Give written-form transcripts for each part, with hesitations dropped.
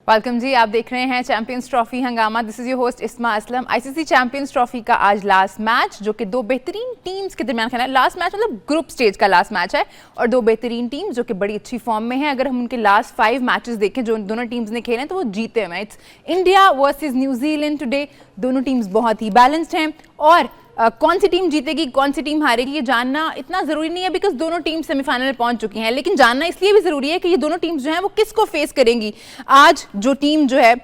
Welcome जी, आप देख रहे हैं चैंपियंस ट्रॉफी हंगामा। दिस इज योर होस्ट इस्मा असलम। आईसीसी चैंपियंस ट्रॉफी का आज लास्ट मैच, जो कि दो बेहतरीन टीम्स के दरमियान खेला है। लास्ट मैच मतलब ग्रुप स्टेज का लास्ट मैच है और दो बेहतरीन टीम जो कि बड़ी अच्छी फॉर्म में है। अगर हम उनके लास्ट 5 मैचेस देखें जो दोनों टीम्स ने खेले हैं तो वो जीते हैं match. India versus New Zealand today. दोनों टीम्स बहुत ही बैलेंस्ड हैं और कौन सी टीम जीतेगी कौन सी टीम हारेगी ये जानना इतना जरूरी नहीं है, बिकॉज दोनों टीम सेमीफाइनल में पहुंच चुकी हैं। लेकिन जानना इसलिए भी जरूरी है कि ये दोनों टीम्स जो हैं वो किसको फेस करेंगी। आज जो टीम जो है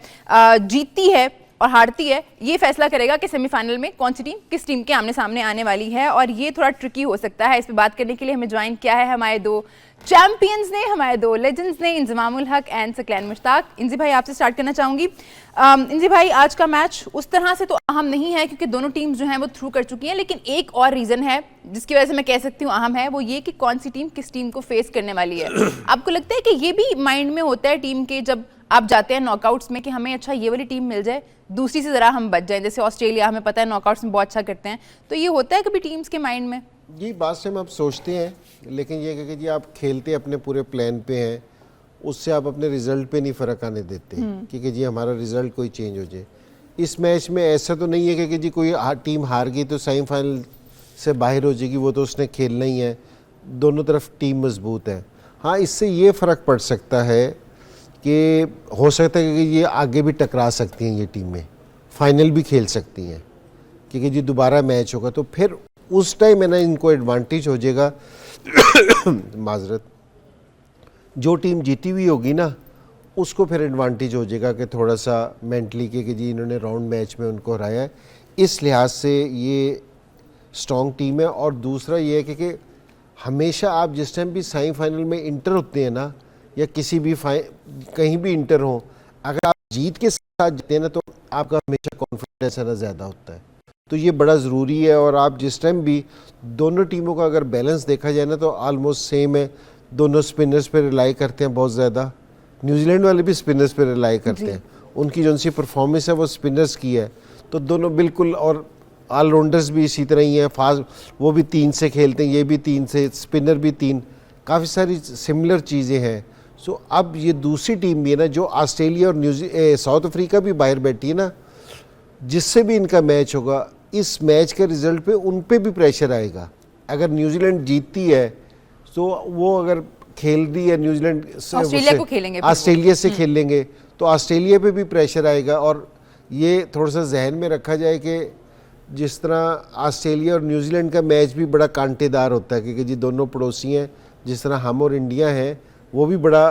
जीतती है और हारती है, ये फैसला करेगा कि सेमीफाइनल में कौन सी टीम किस टीम के आमने सामने आने वाली है। और ये थोड़ा ट्रिकी हो सकता है। इस पर बात करने के लिए हमें ज्वाइन किया है हमारे दो चैंपियंस ने, हमारे दो लेजेंड्स ने, इंजमामुल हक एंड सकलैन मुश्ताक। इंजी भाई, आपसे स्टार्ट करना चाहूंगी। इंजी भाई, आज का मैच उस तरह से तो अहम नहीं है क्योंकि दोनों टीम्स जो हैं वो थ्रू कर चुकी हैं, लेकिन एक और रीजन है जिसकी वजह से मैं कह सकती हूँ अहम है, वो ये कि कौन सी टीम किस टीम को फेस करने वाली है। आपको लगता है कि ये भी माइंड में होता है टीम के जब आप जाते हैं नॉकआउट्स में कि हमें अच्छा ये वाली टीम मिल जाए, दूसरी से जरा हम बच जाएं। जैसे ऑस्ट्रेलिया हमें पता है नॉकआउट्स में बहुत अच्छा करते हैं, तो ये होता है कभी टीम्स के माइंड में? ये बात से हम आप सोचते हैं, लेकिन ये कि जी आप खेलते अपने पूरे प्लान पे हैं, उससे आप अपने रिजल्ट पे नहीं फ़र्क आने देते कि जी हमारा रिजल्ट कोई चेंज हो जाए। इस मैच में ऐसा तो नहीं है कि जी कोई टीम हार गई तो सेमीफाइनल से बाहर हो जाएगी, वो तो उसने खेलना ही है। दोनों तरफ टीम मजबूत है। हाँ, इससे ये फ़र्क पड़ सकता है कि हो सकता है कि ये आगे भी टकरा सकती हैं, ये टीमें फाइनल भी खेल सकती हैं क्योंकि जी दोबारा मैच होगा तो फिर उस टाइम है ना इनको एडवांटेज हो जाएगा। माजरत, जो टीम जीती हुई होगी ना उसको फिर एडवांटेज हो जाएगा कि थोड़ा सा मेंटली कि जी इन्होंने राउंड मैच में उनको हराया है, इस लिहाज से ये स्ट्रॉन्ग टीम है। और दूसरा ये है कि हमेशा आप जिस टाइम भी सेमीफाइनल में इंटर होते हैं ना, या किसी भी कहीं भी इंटर हो, अगर आप जीत के साथ जीते हैं ना तो आपका हमेशा कॉन्फिडेंस है ना ज़्यादा होता है। तो ये बड़ा ज़रूरी है। और आप जिस टाइम भी दोनों टीमों का अगर बैलेंस देखा जाए ना तो ऑलमोस्ट सेम है। दोनों स्पिनर्स पे रिलाई करते हैं बहुत ज़्यादा। न्यूजीलैंड वाले भी स्पिनर्स पे रिलाई करते हैं, उनकी जो सी परफॉर्मेंस है वो स्पिनर्स की है। तो दोनों बिल्कुल, और ऑलराउंडर्स भी इसी तरह ही है। फास्ट वो भी 3 से खेलते हैं, ये भी 3 से, स्पिनर भी 3, काफ़ी सारी सिमिलर चीज़ें हैं। सो अब ये दूसरी टीम भी है ना जो ऑस्ट्रेलिया और साउथ अफ्रीका भी बाहर बैठी है ना, जिससे भी इनका मैच होगा, इस मैच के रिजल्ट पे उन पे भी प्रेशर आएगा। अगर न्यूजीलैंड जीतती है तो वो अगर खेल रही है न्यूजीलैंड से, ऑस्ट्रेलिया से खेल लेंगे तो ऑस्ट्रेलिया पे भी प्रेशर आएगा। और ये थोड़ा सा जहन में रखा जाए कि जिस तरह ऑस्ट्रेलिया और न्यूजीलैंड का मैच भी बड़ा कांटेदार होता है क्योंकि जी दोनों पड़ोसी हैं, जिस तरह हम और इंडिया हैं, वो भी बड़ा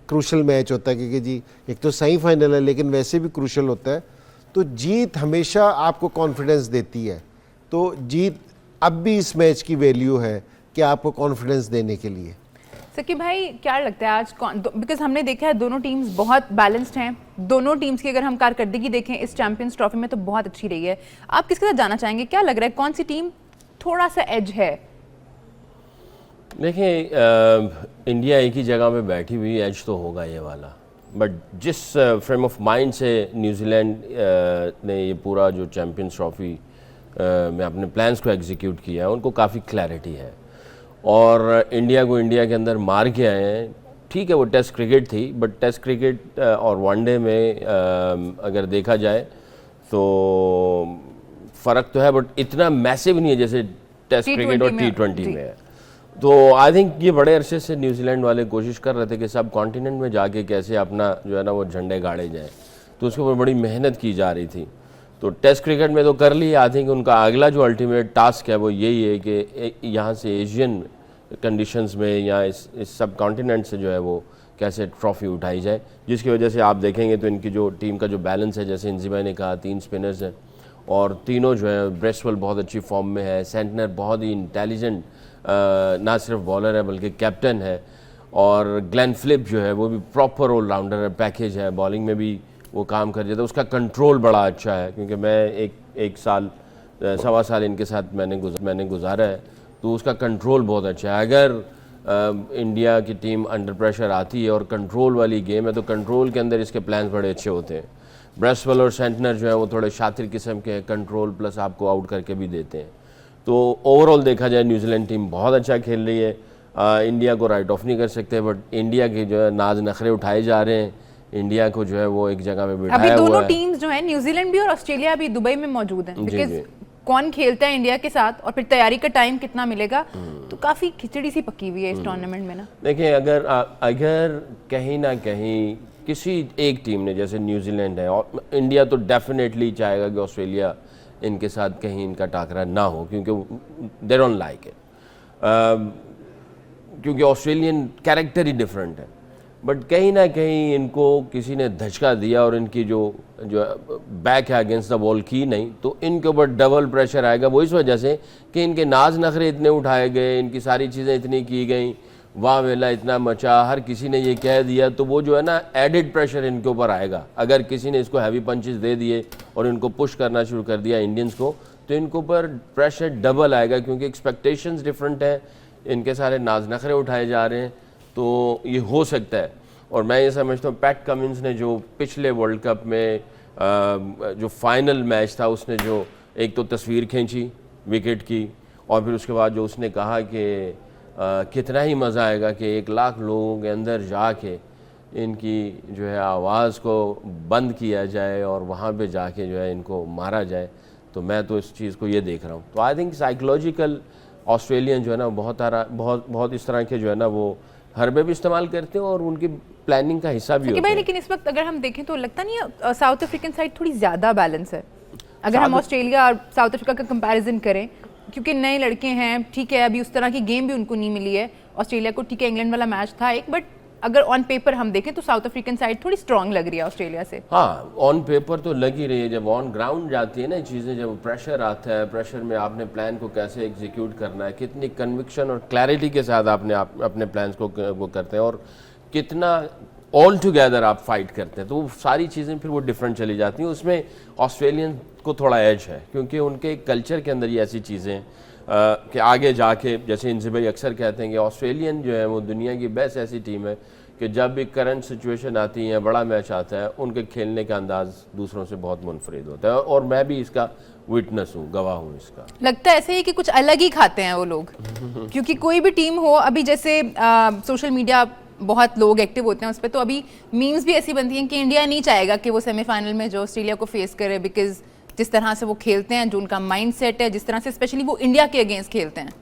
क्रूशल मैच होता है क्योंकि जी एक तो सेमीफाइनल है लेकिन वैसे भी क्रूशल होता है। तो जीत हमेशा आपको कॉन्फिडेंस देती है। तो जीत अब भी इस मैच की वैल्यू है कि आपको कॉन्फिडेंस देने के लिए। सकी भाई, क्या लगता है आज बिकॉज हमने देखा है दोनों टीम्स बहुत बैलेंस्ड हैं। दोनों टीम्स की अगर हम कारकर्दगी देखें इस चैंपियंस ट्रॉफी में तो बहुत अच्छी रही है। आप किसके साथ जाना चाहेंगे? क्या लग रहा है कौन सी टीम थोड़ा सा एज है? देखिए, इंडिया एक ही जगह पे बैठी हुई, एज तो होगा ये वाला। बट जिस फ्रेम ऑफ माइंड से न्यूजीलैंड ने ये पूरा जो चैम्पियंस ट्रॉफी में अपने प्लान्स को एग्जीक्यूट किया है, उनको काफ़ी क्लैरिटी है। और इंडिया को इंडिया के अंदर मार के आए हैं। ठीक है, वो टेस्ट क्रिकेट थी, बट टेस्ट क्रिकेट और वनडे में अगर देखा जाए तो फ़र्क तो है, बट इतना मैसिव नहीं है जैसे टेस्ट क्रिकेट और T20 में है। तो आई थिंक ये बड़े अरसे से न्यूजीलैंड वाले कोशिश कर रहे थे कि सब कॉन्टिनेंट में जाके कैसे अपना जो है ना वो झंडे गाड़े जाए, तो उसके ऊपर बड़ी मेहनत की जा रही थी। तो टेस्ट क्रिकेट में तो कर लिया। आई थिंक उनका अगला जो अल्टीमेट टास्क है वो यही है कि यहाँ से एशियन कंडीशंस में या इस सब कॉन्टिनेंट से जो है वो कैसे ट्रॉफी उठाई जाए, जिसकी वजह से आप देखेंगे तो इनकी जो टीम का जो बैलेंस है, जैसे इंजी भाई ने कहा, 3 स्पिनर्स हैं और तीनों जो है, ब्रेसवेल बहुत अच्छी फॉर्म में है, सेंटनर बहुत ही इंटेलिजेंट ना सिर्फ बॉलर है बल्कि कैप्टन है, और ग्लेन फिलिप जो है वो भी प्रॉपर ऑलराउंडर है, पैकेज है, बॉलिंग में भी वो काम कर जाता है। उसका कंट्रोल बड़ा अच्छा है क्योंकि मैं एक साल 1.25 साल इनके साथ मैंने गुजारा है, तो उसका कंट्रोल बहुत अच्छा है। अगर इंडिया की टीम अंडर प्रेशर आती है और कंट्रोल वाली गेम है तो कंट्रोल के अंदर इसके प्लान्स बड़े अच्छे होते हैं। ब्रेसवेल और सेंटनर जो है वो थोड़े शातिर किस्म के हैं, कंट्रोल प्लस आपको आउट करके भी देते हैं। तो ओवरऑल देखा जाए न्यूजीलैंड टीम बहुत अच्छा खेल रही है। इंडिया को राइट ऑफ नहीं कर सकते, बट इंडिया के जो है नाज नखरे उठाए जा रहे हैं इंडिया को जो है वो एक जगह पे अभी बिठाया हुआ दोनों है। टीम्स जो है न्यूजीलैंड भी और ऑस्ट्रेलिया भी दुबई में मौजूद हैं, जी, बिकॉज जी। कौन खेलता है इंडिया के साथ और फिर तैयारी का टाइम कितना मिलेगा, तो काफी खिचड़ी सी पकी हुई है इस टूर्नामेंट में ना। देखिए अगर कहीं ना कहीं किसी एक टीम ने, जैसे न्यूजीलैंड है, और इंडिया तो डेफिनेटली चाहेगा कि ऑस्ट्रेलिया इनके साथ कहीं इनका टाकरा ना हो, क्योंकि दे डोंट लाइक इट, क्योंकि ऑस्ट्रेलियन कैरेक्टर ही डिफरेंट है। बट कहीं ना कहीं इनको किसी ने धचका दिया और इनकी जो जो बैक है अगेंस्ट द बॉल की नहीं, तो इनके ऊपर डबल प्रेशर आएगा। वो इस वजह से कि इनके नाज नखरे इतने उठाए गए, इनकी सारी चीज़ें इतनी की गई, वाह वेला इतना मचा, हर किसी ने ये कह दिया, तो वो जो है ना एडिड प्रेशर इनके ऊपर आएगा। अगर किसी ने इसको हैवी पंचेस दे दिए और इनको पुश करना शुरू कर दिया इंडियंस को, तो इनके ऊपर प्रेशर डबल आएगा, क्योंकि एक्सपेक्टेशंस डिफरेंट है, इनके सारे नाज नखरे उठाए जा रहे हैं। तो ये हो सकता है। और मैं ये समझता हूँ पैट कमिंस ने जो पिछले वर्ल्ड कप में जो फाइनल मैच था, उसने जो एक तो तस्वीर खींची विकेट की, और फिर उसके बाद जो उसने कहा कि कितना ही मज़ा आएगा कि 1 लाख लोगों के अंदर जाके इनकी जो है आवाज़ को बंद किया जाए और वहाँ पे जाके जो है इनको मारा जाए। तो मैं तो इस चीज़ को ये देख रहा हूँ। तो आई थिंक साइकोलॉजिकल ऑस्ट्रेलियन जो है ना बहुत इस तरह के जो है ना वो हरबे भी इस्तेमाल करते हैं और उनकी प्लानिंग का हिस्सा भी कि होते भाई हैं। लेकिन इस वक्त अगर हम देखें तो लगता नहीं है साउथ अफ्रीकन साइड थोड़ी ज्यादा बैलेंस है अगर हम ऑस्ट्रेलिया और साउथ अफ्रीका का कंपैरिजन करें, क्योंकि नए लड़के हैं, ठीक है, अभी उस तरह की गेम भी उनको नहीं मिली है। ऑस्ट्रेलिया को ठीक है इंग्लैंड वाला मैच था एक, बट अगर ऑन पेपर हम देखें तो साउथ अफ्रीकन साइड थोड़ी स्ट्रांग लग रही है ऑस्ट्रेलिया से। हाँ, ऑन पेपर तो लग ही रही है। जब ऑन ग्राउंड जाती है ना चीज़ें, जब प्रेशर आता है, प्रेशर में आपने प्लान को कैसे एग्जीक्यूट करना है, कितनी कन्विक्शन और क्लैरिटी के साथ आपने अपने प्लान्स को वो करते हैं, और कितना ऑल टुगेदर आप फाइट करते हैं, तो वो सारी चीज़ें फिर वो डिफरेंट चली जाती हैं। उसमें ऑस्ट्रेलियन को थोड़ा एज है, क्योंकि उनके कल्चर के अंदर ये ऐसी चीज़ें कि आगे जाके, जैसे इनसे भाई अक्सर कहते हैं कि ऑस्ट्रेलियन जो है वो दुनिया की बेस्ट ऐसी टीम है कि जब भी करंट सिचुएशन आती है, बड़ा मैच आता है, उनके खेलने का अंदाज दूसरों से बहुत मुनफरिद होता है। और मैं भी इसका विटनेस हूँ, गवाह हूँ इसका। लगता है ऐसे ही कि कुछ अलग ही खाते हैं वो लोग क्योंकि कोई भी टीम हो, अभी जैसे सोशल मीडिया बहुत लोग एक्टिव होते हैं उस पर, तो अभी मीम्स भी ऐसी बनती हैं कि इंडिया नहीं चाहेगा कि वो सेमीफाइनल में जो ऑस्ट्रेलिया को फेस करे, बिकॉज जिस तरह से वो खेलते हैं, जो उनका माइंड सेट है, जिस तरह से स्पेशली वो इंडिया के अगेंस्ट खेलते हैं।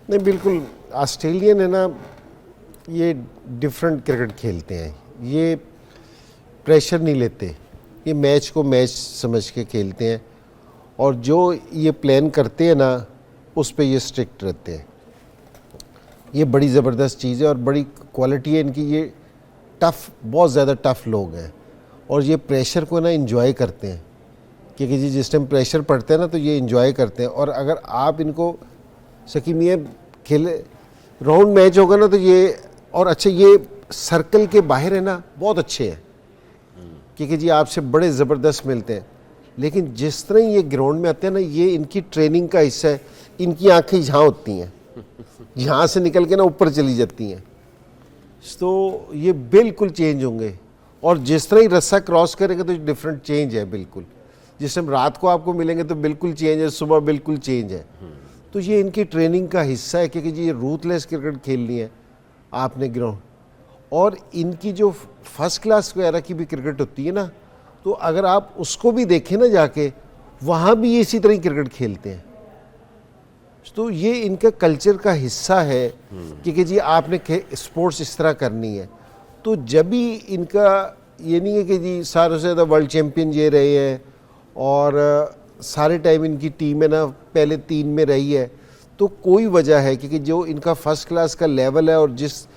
नहीं, बिल्कुल ऑस्ट्रेलियन है ना, ये डिफरेंट क्रिकेट खेलते हैं, ये प्रेशर नहीं लेते, ये मैच को मैच समझ के खेलते हैं, और जो ये प्लान करते हैं ना उस पे ये स्ट्रिक्ट रहते हैं। ये बड़ी ज़बरदस्त चीज़ है और बड़ी क्वालिटी है इनकी। ये टफ़, बहुत ज़्यादा टफ़ लोग हैं, और ये प्रेशर को ना इंजॉय करते हैं, क्योंकि जी जिस टाइम प्रेशर पड़ता है ना तो ये इंजॉय करते हैं। और अगर आप इनको शकीमिया खेले राउंड मैच होगा ना तो ये, और अच्छा ये सर्कल के बाहर है ना बहुत अच्छे हैं, क्योंकि जी आपसे बड़े ज़बरदस्त मिलते हैं, लेकिन जिस तरह ये ग्राउंड में आते हैं ना, ये इनकी ट्रेनिंग का हिस्सा है। इनकी आंखें यहाँ होती हैं, यहाँ से निकल के ना ऊपर चली जाती हैं, तो ये बिल्कुल चेंज होंगे। और जिस तरह ही रस्सा क्रॉस करेंगे तो डिफरेंट चेंज है बिल्कुल। जिस टाइम रात को आपको मिलेंगे तो बिल्कुल चेंज है, सुबह बिल्कुल चेंज है। तो ये इनकी ट्रेनिंग का हिस्सा है, क्योंकि जी ये रूथलेस क्रिकेट खेलनी है आपने ग्राउंड। और इनकी जो फर्स्ट क्लास वगैरह की भी क्रिकेट होती है ना, तो अगर आप उसको भी देखें ना जाके, वहाँ भी ये इसी तरह ही क्रिकेट खेलते हैं। तो ये इनका कल्चर का हिस्सा है, क्योंकि जी आपने स्पोर्ट्स इस तरह करनी है। तो जब भी इनका ये नहीं है कि जी सारों से ज़्यादा वर्ल्ड चैम्पियन ये रहे हैं और सारे टाइम इनकी टीम है ना पहले 3 में रही है, तो कोई वजह है, क्योंकि जो इनका फर्स्ट क्लास का लेवल है और जिस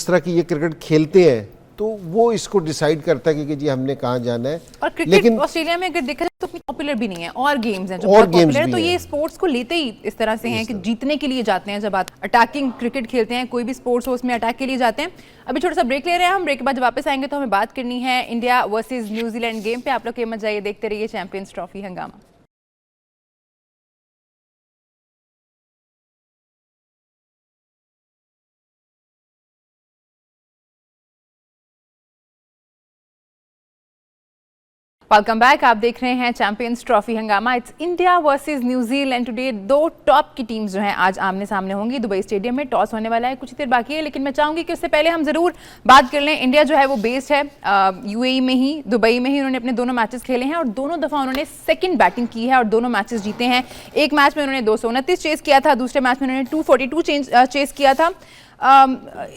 तरह की ये क्रिकेट खेलते हैं, तो वो इसको डिसाइड करता है कि जी हमने कहाँ जाना है। और क्रिकेट ऑस्ट्रेलिया में अगर देखा जाए तो पॉपुलर भी नहीं है, और गेम्स हैं जो और बहुत गेम्स पॉपुलर है, भी तो हैं। ये स्पोर्ट्स को लेते ही इस तरह से हैं कि जीतने के लिए जाते हैं। जब आप अटैकिंग क्रिकेट खेलते हैं, कोई भी स्पोर्ट्स हो उसमें अटैक के लिए जाते हैं। अभी छोटा सा ब्रेक ले रहे हैं हम, ब्रेक के बाद जब वापस आएंगे तो हमें बात करनी है इंडिया वर्सेज न्यूजीलैंड गेम पे। आप लोग के मत जाइए, देखते रहिए चैंपियंस ट्रॉफी हंगामा। Welcome back. आप देख रहे हैं चैंपियंस ट्रॉफी हंगामा। It's India versus New Zealand today. दो टॉप की टीम्स जो हैं आज आमने सामने होंगी। दुबई स्टेडियम में टॉस होने वाला है, कुछ ही देर बाकी है, लेकिन मैं चाहूंगी कि उससे पहले हम जरूर बात कर लें। इंडिया जो है वो बेस्ड है यूएई में ही, दुबई में ही उन्होंने अपने दोनों मैचेस खेले हैं और दोनों दफा उन्होंने सेकंड बैटिंग की है और दोनों मैचेस जीते हैं। एक मैच में उन्होंने 229 चेस किया था, दूसरे मैच में उन्होंने 242 चेस किया था।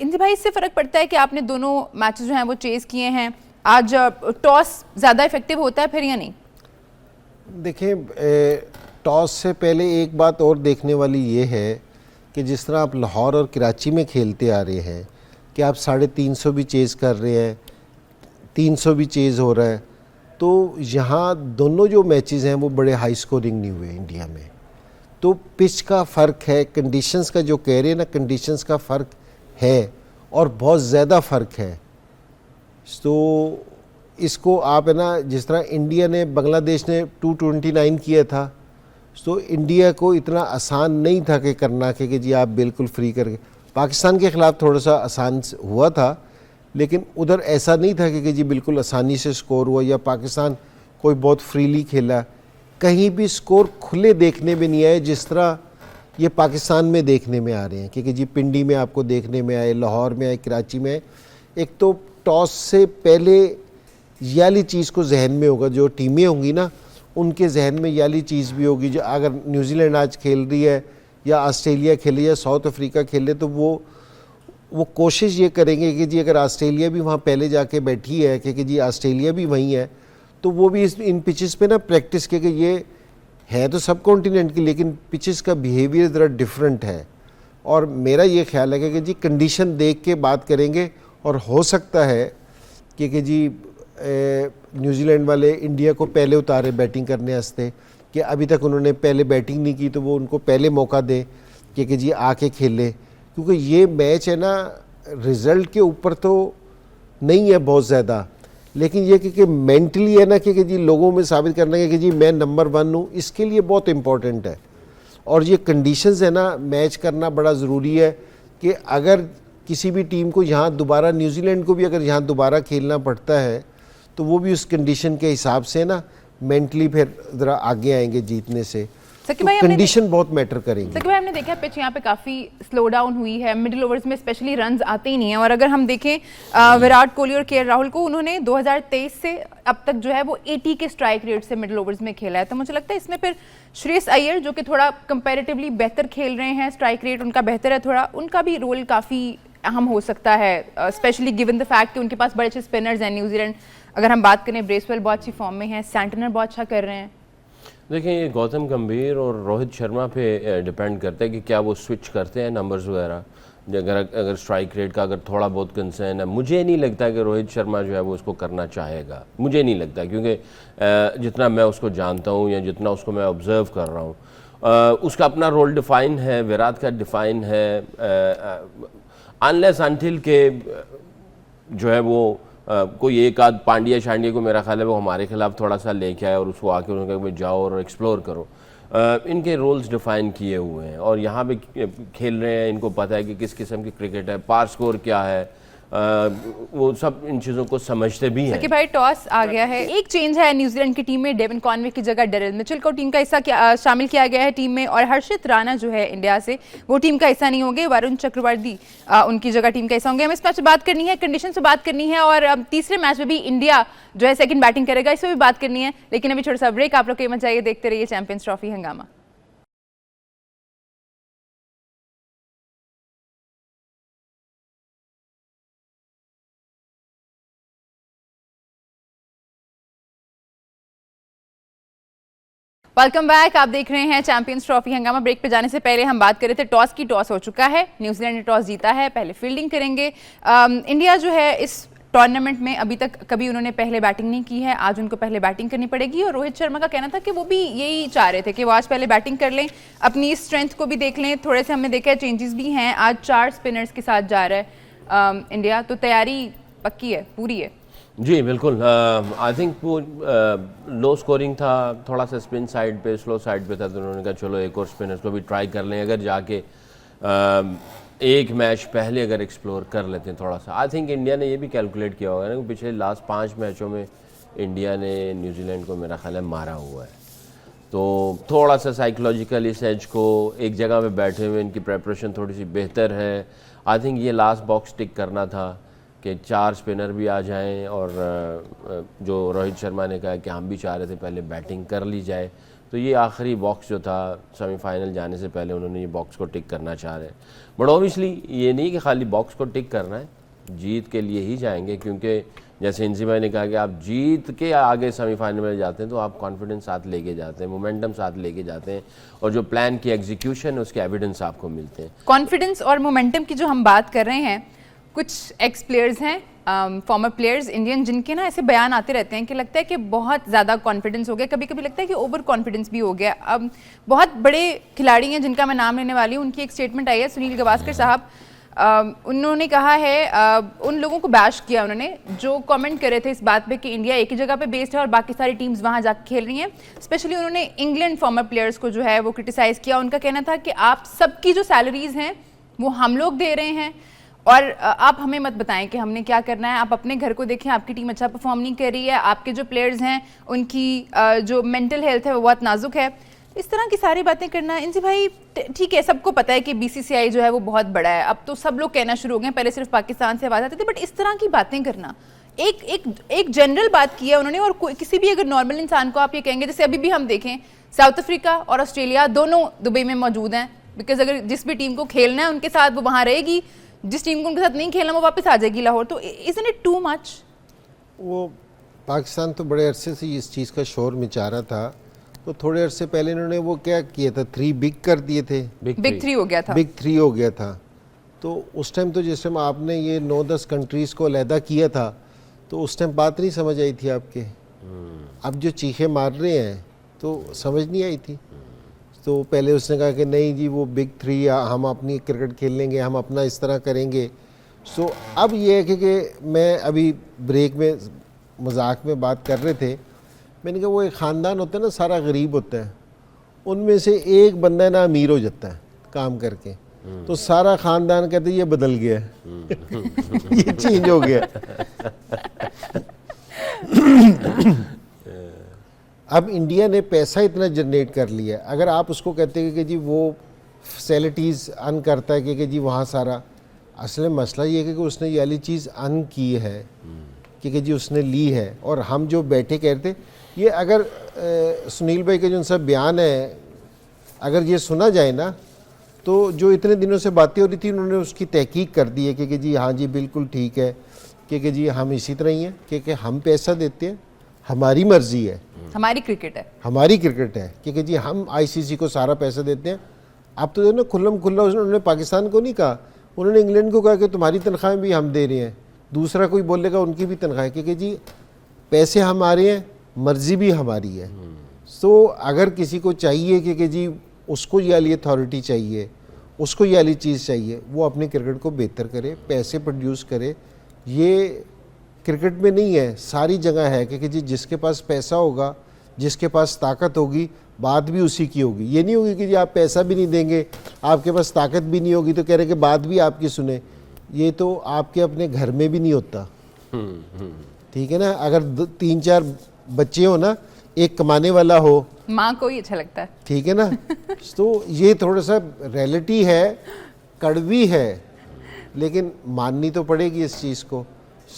इंद्र भाई, इससे फर्क पड़ता है कि आपने दोनों मैचेस जो हैं वो चेस किए हैं, आज टॉस ज़्यादा इफेक्टिव होता है फिर या नहीं? देखिए, टॉस से पहले एक बात और देखने वाली ये है कि जिस तरह आप लाहौर और कराची में खेलते आ रहे हैं कि आप 350 भी चेज़ कर रहे हैं, 300 भी चेज़ हो रहा है, तो यहाँ दोनों जो मैचेस हैं वो बड़े हाई स्कोरिंग नहीं हुए इंडिया में। तो पिच का फ़र्क है, कंडीशंस का जो कह रहे हैं ना, कंडीशंस का फ़र्क है और बहुत ज़्यादा फ़र्क है। तो इसको आप है ना, जिस तरह इंडिया ने, बांग्लादेश ने 229 किया था, तो इंडिया को इतना आसान नहीं था कि करना कि जी आप बिल्कुल फ्री करके। पाकिस्तान के ख़िलाफ़ थोड़ा सा आसान हुआ था, लेकिन उधर ऐसा नहीं था कि जी बिल्कुल आसानी से स्कोर हुआ या पाकिस्तान कोई बहुत फ्रीली खेला। कहीं भी स्कोर खुले देखने में नहीं आए जिस तरह ये पाकिस्तान में देखने में आ रहे हैं, क्योंकि जी पिंडी में आपको देखने में आए, लाहौर में आए, कराची में आए। एक तो टॉस से पहले ये वाली चीज़ को जहन में होगा, जो टीमें होंगी ना उनके जहन में ये वाली चीज़ भी होगी। जो अगर न्यूजीलैंड आज खेल रही है या ऑस्ट्रेलिया खेले या साउथ अफ्रीका खेले, तो वो कोशिश ये करेंगे कि जी अगर ऑस्ट्रेलिया भी वहाँ पहले जाके बैठी है, क्योंकि जी ऑस्ट्रेलिया भी वहीं है, तो वो भी इन पिचेस पे ना प्रैक्टिस के, कि ये है तो सब कॉन्टिनेंट की, लेकिन पिचेस का बिहेवियर ज़रा डिफरेंट है। और मेरा ये ख्याल है कि जी कंडीशन देख के बात करेंगे और हो सकता है कि जी न्यूजीलैंड वाले इंडिया को पहले उतारे बैटिंग करने वास्ते, कि अभी तक उन्होंने पहले बैटिंग नहीं की, तो वो उनको पहले मौका दें कि जी आके खेले। क्योंकि ये मैच है ना, रिज़ल्ट के ऊपर तो नहीं है बहुत ज़्यादा, लेकिन ये कि मेंटली है ना, कि जी लोगों में साबित करना है कि जी मैं नंबर 1 हूँ, इसके लिए बहुत इम्पोर्टेंट है। और ये कंडीशंस है ना, मैच करना बड़ा ज़रूरी है कि अगर किसी भी टीम को यहाँ दोबारा, न्यूजीलैंड को भी अगर यहाँ दोबारा खेलना पड़ता है, तो वो भी उस कंडीशन के हिसाब से ना मेंटली फिर ज़रा आगे आएंगे जीतने से। तो कंडीशन बहुत मैटर करेंगे। सकी भाई, हमने देखा पिच यहाँ पे काफ़ी स्लो डाउन हुई है, मिडिल ओवर्स में स्पेशली रन्स आते ही नहीं है। और अगर हम देखें विराट कोहली और के राहुल को, उन्होंने 2023 से अब तक जो है वो 80 के स्ट्राइक रेट से मिडिल ओवर्स में खेला है। तो मुझे लगता है इसमें फिर श्रेयस अय्यर, जो कि थोड़ा कंपैरेटिवली बेहतर खेल रहे हैं, स्ट्राइक रेट उनका बेहतर है थोड़ा, उनका भी रोल काफ़ी अहम हो सकता है, स्पेशली गिवन द फैक्ट कि उनके पास बड़े अच्छे स्पिनर्स हैं। न्यूजीलैंड अगर हम बात करें, ब्रेसवेल बहुत अच्छी फॉर्म में है, सैंटनर बहुत अच्छा कर रहे हैं। देखिए, ये गौतम गंभीर और रोहित शर्मा पे डिपेंड करता है कि क्या वो स्विच करते हैं नंबर्स वगैरह। अगर स्ट्राइक रेट का अगर थोड़ा बहुत कंसर्न है, मुझे नहीं लगता कि रोहित शर्मा जो है वो उसको करना चाहेगा, मुझे नहीं लगता, क्योंकि जितना मैं उसको जानता हूँ या जितना उसको मैं ऑब्जर्व कर रहा हूँ, उसका अपना रोल डिफ़ाइन है, विराट का डिफ़ाइन है। अनलेस अनटिल के जो है वो कोई एक आध पांड्या शांड्या को मेरा ख्याल है वो हमारे खिलाफ थोड़ा सा लेके आए और उसको आके उन्होंने कहा जाओ और एक्सप्लोर करो। इनके रोल्स डिफ़ाइन किए हुए हैं और यहाँ पे खेल रहे हैं, इनको पता है कि किस किस्म की क्रिकेट है, पार स्कोर क्या है, वो सब इन चीज़ों को समझते भी हैं। सकी भाई, टॉस आ गया है, एक चेंज है न्यूजीलैंड की टीम में। डेविन कॉनवे की जगह डेरिल मिचेल को टीम का हिस्सा शामिल किया गया है टीम में, और हर्षित राणा जो है इंडिया से, वो टीम का हिस्सा नहीं होंगे। वरुण चक्रवर्ती उनकी जगह टीम का हिस्सा होंगे। हमें इस मैच से बात करनी है, कंडीशन से बात करनी है, और तीसरे मैच में भी इंडिया जो है सेकंड बैटिंग करेगा, इसमें भी बात करनी है। लेकिन अभी छोटा सा ब्रेक, आप लोग के मत जाइए, देखते रहिए चैंपियंस ट्रॉफी हंगामा। Welcome back. आप देख रहे हैं चैंपियंस ट्रॉफी हंगामा। ब्रेक पे जाने से पहले हम बात कर रहे थे टॉस की। टॉस हो चुका है, न्यूजीलैंड ने टॉस जीता है, पहले फील्डिंग करेंगे। इंडिया जो है इस टूर्नामेंट में अभी तक कभी उन्होंने पहले बैटिंग नहीं की है, आज उनको पहले बैटिंग करनी पड़ेगी। और रोहित शर्मा का कहना था कि वो भी यही चाह रहे थे कि वो आज पहले बैटिंग कर लें, अपनी स्ट्रेंथ को भी देख लें। थोड़े से हमने देखा है चेंजेस भी हैं, आज 4 स्पिनर्स के साथ जा रहा है इंडिया, तो तैयारी पक्की है, पूरी है। जी बिल्कुल। आई थिंक वो लो स्कोरिंग था, थोड़ा सा स्पिन साइड पे, स्लो साइड पे था, तो उन्होंने कहा चलो एक और स्पिनर्स को भी ट्राई कर लें, अगर जाके एक मैच पहले अगर एक्सप्लोर कर लेते हैं थोड़ा सा। आई थिंक इंडिया ने ये भी कैलकुलेट किया होगा ना कि पिछले लास्ट 5 मैचों में इंडिया ने न्यूजीलैंड को मेरा ख्याल है मारा हुआ है। तो थोड़ा सा साइकोलॉजिकल इस एज को, एक जगह पे बैठे हुए इनकी प्रेपरेशन थोड़ी सी बेहतर है। आई थिंक ये लास्ट बॉक्स टिक करना था कि 4 स्पिनर भी आ जाएं, और जो रोहित शर्मा ने कहा कि हम भी चाह रहे थे पहले बैटिंग कर ली जाए, तो ये आखिरी बॉक्स जो था सेमीफाइनल जाने से पहले उन्होंने ये बॉक्स को टिक करना चाह रहे हैं। बट ऑब्वियसली ये नहीं कि खाली बॉक्स को टिक करना है, जीत के लिए ही जाएंगे, क्योंकि जैसे इंसी भाई ने कहा कि आप जीत के आगे सेमीफाइनल में जाते हैं तो आप कॉन्फिडेंस साथ लेके जाते हैं, मोमेंटम साथ लेके जाते हैं, और जो प्लान की एग्जीक्यूशन है उसके एविडेंस आपको मिलते हैं। कॉन्फिडेंस और मोमेंटम की जो हम बात कर रहे हैं, कुछ एक्स प्लेयर्स हैं, फॉर्मर प्लेयर्स इंडियन, जिनके ना ऐसे बयान आते रहते हैं कि लगता है कि बहुत ज़्यादा कॉन्फिडेंस हो गया, कभी कभी लगता है कि ओवर कॉन्फिडेंस भी हो गया। अब बहुत बड़े खिलाड़ी हैं जिनका मैं नाम लेने वाली हूँ, उनकी एक स्टेटमेंट आई है, सुनील गावस्कर साहब। उन्होंने कहा है, उन लोगों को बैश किया उन्होंने जो कमेंट कर रहे थे इस बात पे कि इंडिया एक ही जगह पे बेस्ड है और बाकी सारी टीम्स वहाँ जाकर खेल रही हैं। स्पेशली उन्होंने इंग्लैंड फॉर्मर प्लेयर्स को जो है वो क्रिटिसाइज़ किया। उनका कहना था कि आप सबकी जो सैलरीज हैं वो हम लोग दे रहे हैं, और आप हमें मत बताएं कि हमने क्या करना है। आप अपने घर को देखें, आपकी टीम अच्छा परफॉर्म नहीं कर रही है, आपके जो प्लेयर्स हैं उनकी जो मेंटल हेल्थ है वो बहुत नाजुक है। इस तरह की सारी बातें करना, इनसे भाई ठीक है, सबको पता है कि बीसीसीआई जो है वो बहुत बड़ा है, अब तो सब लोग कहना शुरू हो गए, पहले सिर्फ पाकिस्तान से आवाज़ आती थी, बट इस तरह की बातें करना, एक जनरल बात की है उन्होंने। और किसी भी अगर नॉर्मल इंसान को आप ये कहेंगे, जैसे अभी भी हम देखें साउथ अफ्रीका और ऑस्ट्रेलिया दोनों दुबई में मौजूद हैं, बिकॉज अगर जिस भी टीम को खेलना है उनके साथ वो वहाँ रहेगी, जिस टीम को उनके साथ नहीं खेलना वो वापस आ जाएगी लाहौर। तो इज़न्ट इट टू मच? वो पाकिस्तान तो बड़े अरसे से इस चीज़ का शोर मचा रहा था, तो थोड़े अरसे पहले इन्होंने वो क्या किया था, 3 बिग कर दिए थे, बिग 3 हो गया था, बिग 3 हो गया था। तो उस टाइम तो जिस टाइम आपने ये 9-10 कंट्रीज़ को अलहदा किया था तो उस टाइम बात नहीं समझ आई थी आपके। अब जो चीखे मार रहे हैं तो समझ नहीं आई थी। तो पहले उसने कहा कि नहीं जी वो बिग 3 हम अपनी क्रिकेट खेल लेंगे, हम अपना इस तरह करेंगे। सो अब ये है कि मैं अभी ब्रेक में मजाक में बात कर रहे थे, मैंने कहा वो एक ख़ानदान होता है ना, सारा गरीब होता है, उनमें से एक बंदा ना अमीर हो जाता है काम करके, तो सारा ख़ानदान कहते ये बदल गया ये चेंज हो गया। अब इंडिया ने पैसा इतना जनरेट कर लिया, अगर आप उसको कहते हैं कि जी वो फैसिलिटीज़ अन करता है कि जी वहाँ सारा, असल मसला ये है कि उसने ये वाली चीज़ अन की है कि जी उसने ली है, और हम जो बैठे कहते ये अगर सुनील भाई का जो उनसा बयान है अगर ये सुना जाए ना, तो जो इतने दिनों से बातें हो रही थी उन्होंने उसकी तहकीक कर दी है कि जी हाँ जी बिल्कुल ठीक है, कि जी हम इसी तरह ही हैं, कि हम पैसा देते हैं, हमारी मर्जी है, हमारी क्रिकेट है, हमारी क्रिकेट है, कि जी हम आईसीसी को सारा पैसा देते हैं। अब तो ना खुल्लम खुल्ला उन्होंने पाकिस्तान को नहीं कहा, उन्होंने इंग्लैंड को कहा कि तुम्हारी तनख्वाहें भी हम दे रहे हैं, दूसरा कोई बोलेगा उनकी भी तनख्वाहें, कि जी पैसे हमारे हैं, मर्जी भी हमारी है। तो अगर किसी को चाहिए कि जी उसको ये वाली अथॉरिटी चाहिए, उसको ये वाली चीज़ चाहिए, वो अपनी क्रिकेट को बेहतर करे, पैसे प्रोड्यूस करे। ये क्रिकेट में नहीं है, सारी जगह है कि जी जिसके पास पैसा होगा, जिसके पास ताकत होगी, बात भी उसी की होगी। ये नहीं होगी कि जी आप पैसा भी नहीं देंगे, आपके पास ताकत भी नहीं होगी तो कह रहे कि बात भी आपकी सुने। ये तो आपके अपने घर में भी नहीं होता, ठीक है ना। अगर 3-4 बच्चे हो ना, एक कमाने वाला हो, माँ को ही अच्छा लगता है, ठीक है ना। तो ये थोड़ा सा रियलिटी है, कड़वी है, लेकिन माननी तो पड़ेगी इस चीज़ को।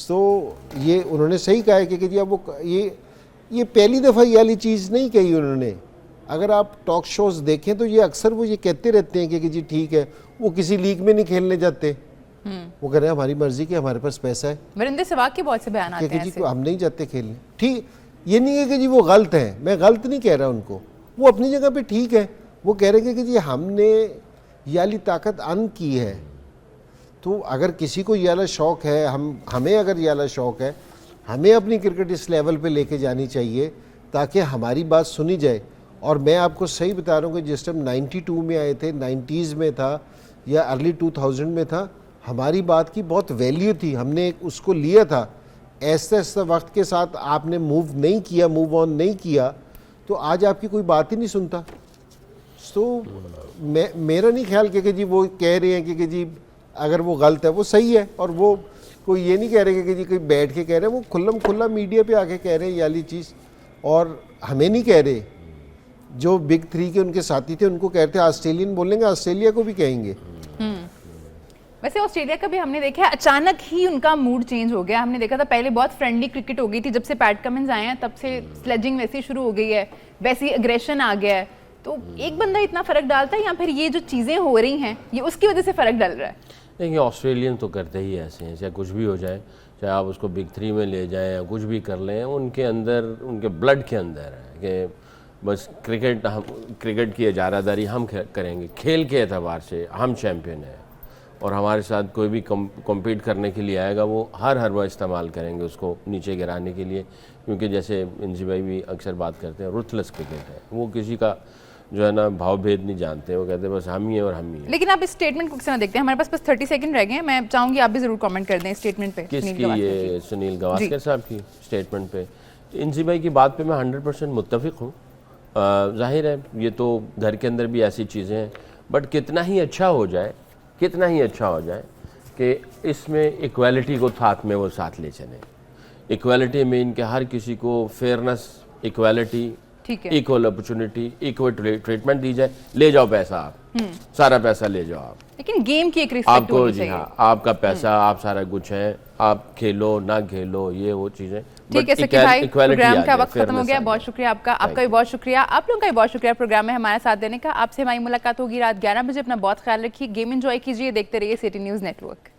तो ये उन्होंने सही कहा है कि जी अब वो ये पहली दफ़ा ये वाली चीज़ नहीं कही उन्होंने। अगर आप टॉक शोज़ देखें तो ये अक्सर वो ये कहते रहते हैं कि जी ठीक है, वो किसी लीग में नहीं खेलने जाते, वो कह रहे हैं हमारी मर्जी की, हमारे पास पैसा है। वरिंदर सहवाग के बहुत से बयान आते हैं जी हम नहीं जाते खेलने। ठीक, ये नहीं है कि जी वो गलत है, मैं गलत नहीं कह रहा उनको, वो अपनी जगह पे ठीक है। वो कह रहे हैं कि जी हमने ये वाली ताकत अन की है, तो अगर किसी को ये वाला शौक़ है, हमें अगर ये वाला शौक़ है, हमें अपनी क्रिकेट इस लेवल पे लेके जानी चाहिए ताकि हमारी बात सुनी जाए। और मैं आपको सही बता रहा हूँ कि जिस टाइम 92 में आए थे, 90s में था या अर्ली 2000 में था, हमारी बात की बहुत वैल्यू थी, हमने उसको लिया था। ऐसे ऐसे वक्त के साथ आपने मूव नहीं किया, मूव ऑन नहीं किया, तो आज आपकी कोई बात ही नहीं सुनता। तो मेरा नहीं ख्याल कि जी वो कह रहे हैं कि जी अगर वो गलत है, वो सही है, और वो कोई ये नहीं कह रहे कि जी कोई बैठ के कह रहे हैं, वो खुल्लम खुल्ला मीडिया पे आके कह रहे हैं ये वाली चीज़। और हमें नहीं कह रहे, जो बिग 3 के उनके साथी थे उनको कहते हैं, ऑस्ट्रेलियन बोलेंगे, ऑस्ट्रेलिया को भी कहेंगे। वैसे ऑस्ट्रेलिया का भी हमने देखा है, अचानक ही उनका मूड चेंज हो गया। हमने देखा था पहले बहुत फ्रेंडली क्रिकेट हो गई थी, जब से पैट कमिंस आए हैं तब से स्लेजिंग वैसी शुरू हो गई है, वैसी एग्रेशन आ गया है। तो एक बंदा इतना फर्क डालता है या फिर ये जो चीजें हो रही हैं ये उसकी वजह से फर्क डल रहा है? देखिए ऑस्ट्रेलियन तो करते ही ऐसे हैं, चाहे कुछ भी हो जाए, चाहे आप उसको बिग 3 में ले जाएं या कुछ भी कर लें, उनके अंदर, उनके ब्लड के अंदर है कि बस क्रिकेट की इजारादारी हम करेंगे, खेल के एतबार से हम चैम्पियन हैं और हमारे साथ कोई भी कम्पीट करने के लिए आएगा वो हर हरबा इस्तेमाल करेंगे उसको नीचे गिराने के लिए, क्योंकि जैसे इंजी भाई भी अक्सर बात करते हैं, रुथलेस क्रिकेट है, वो किसी का जो है ना भाव भेद नहीं जानते, वो कहते हैं बस हम ही हैं और हम ही हैं। लेकिन आप इस स्टेटमेंट को किस तरह देखते हैं? हमारे पास बस 30 सेकंड रह गए हैं, मैं चाहूंगी आप भी जरूर कमेंट कर दें स्टेटमेंट पे। किसकी? ये सुनील गावस्कर साहब की स्टेटमेंट पे। इंजी भाई की बात पे मैं 100% मुत्तफिक हूँ। जाहिर है ये तो घर के अंदर भी ऐसी चीज़ें हैं, बट कितना ही अच्छा हो जाए कि इसमें इक्वालिटी को साथ में वो साथ ले चले। इक्वालिटी मीन कि हर किसी को fairness, equality, equal opportunity, equal treatment दी जाए। ले जाओ पैसा आप, सारा पैसा ले जाओ आप, लेकिन गेम की एक रिस्पेक्ट आपको, जी हाँ, आपका पैसा, आप सारा कुछ है, आप खेलो ना खेलो, ये वो चीज़ें। ठीक है सकी भाई, प्रोग्राम का वक्त खत्म हो गया। बहुत शुक्रिया आपका, आपका भी बहुत शुक्रिया, आप लोगों का भी बहुत शुक्रिया प्रोग्राम में हमारा साथ देने का। आपसे हमारी मुलाकात होगी रात 11 बजे। अपना बहुत ख्याल रखिए, गेम एंजॉय कीजिए, देखते रहिए सिटी न्यूज़ नेटवर्क।